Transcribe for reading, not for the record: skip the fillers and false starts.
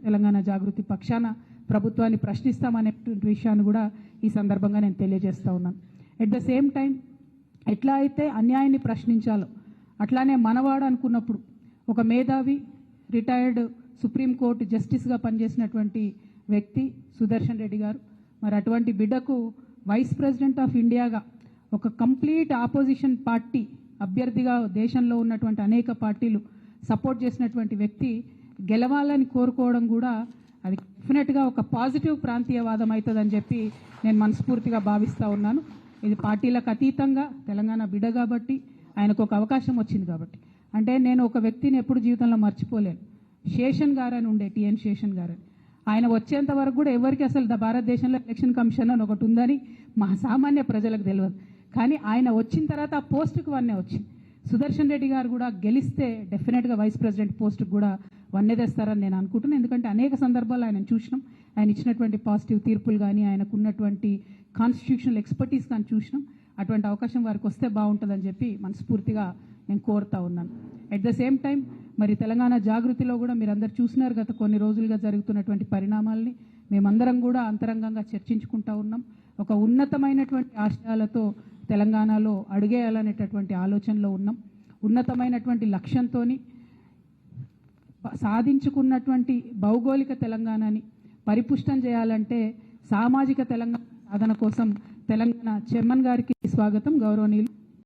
తెలంగాణ జాగృతి పక్షాన ప్రభుత్వాన్ని ప్రశ్నిస్తామనేటువంటి విషయాన్ని కూడా ఈ సందర్భంగా నేను తెలియజేస్తూ ఉన్నాను. ఎట్ ద సేమ్ టైం ఎట్లా అయితే అన్యాయాన్ని ప్రశ్నించాలో అట్లానే మనవాడు అనుకున్నప్పుడు ఒక మేధావి రిటైర్డ్ సుప్రీంకోర్టు జస్టిస్గా పనిచేసినటువంటి వ్యక్తి సుదర్శన్ రెడ్డి గారు, మరి అటువంటి బిడ్డకు వైస్ ప్రెసిడెంట్ ఆఫ్ ఇండియాగా ఒక కంప్లీట్ ఆపోజిషన్ పార్టీ అభ్యర్థిగా దేశంలో ఉన్నటువంటి అనేక పార్టీలు సపోర్ట్ చేసినటువంటి వ్యక్తి గెలవాలని కోరుకోవడం కూడా అది డెఫినెట్గా ఒక పాజిటివ్ ప్రాంతీయవాదం అవుతుందని చెప్పి నేను మనస్ఫూర్తిగా భావిస్తూ ఉన్నాను. ఇది పార్టీలకు అతీతంగా తెలంగాణ బిడ్డ కాబట్టి ఆయనకు ఒక అవకాశం వచ్చింది కాబట్టి. అంటే నేను ఒక వ్యక్తిని ఎప్పుడు జీవితంలో మర్చిపోలేను. శేషన్ గారని ఉండే, టిఎన్ శేషన్ గారని. ఆయన వచ్చేంత వరకు కూడా ఎవరికి అసలు భారతదేశంలో ఎలక్షన్ కమిషన్ అని ఒకటి ఉందని మా సామాన్య ప్రజలకు తెలియదు. కానీ ఆయన వచ్చిన తర్వాత ఆ పోస్టుకు వన్నే వచ్చింది. సుదర్శన్ రెడ్డి గారు కూడా గెలిస్తే డెఫినెట్గా వైస్ ప్రెసిడెంట్ పోస్టుకు కూడా వన్నే తెస్తారని నేను అనుకుంటున్నాను. ఎందుకంటే అనేక సందర్భాల్లో ఆయన చూసినాం, ఆయన ఇచ్చినటువంటి పాజిటివ్ తీర్పులు కానీ ఆయనకు ఉన్నటువంటి కాన్స్టిట్యూషనల్ ఎక్స్పర్టీస్ కానీ చూసినాం. అటువంటి అవకాశం వారికి వస్తే బాగుంటుందని చెప్పి మనస్ఫూర్తిగా నేను కోరుతా ఉన్నాను. ఎట్ ద సేమ్ టైం మరి తెలంగాణ జాగృతిలో కూడా మీరు అందరు చూసినారు గత కొన్ని రోజులుగా జరుగుతున్నటువంటి పరిణామాలని మేమందరం కూడా అంతరంగంగా చర్చించుకుంటా ఉన్నాం. ఒక ఉన్నతమైనటువంటి ఆశయాలతో తెలంగాణలో అడుగేయాలనేటటువంటి ఆలోచనలో ఉన్నాం. ఉన్నతమైనటువంటి లక్ష్యంతో సాధించుకున్నటువంటి భౌగోళిక తెలంగాణని పరిపుష్టం చేయాలంటే సామాజిక తెలంగాణ సాధన కోసం తెలంగాణ చైర్మన్ గారికి స్వాగతం, గౌరవనీయులు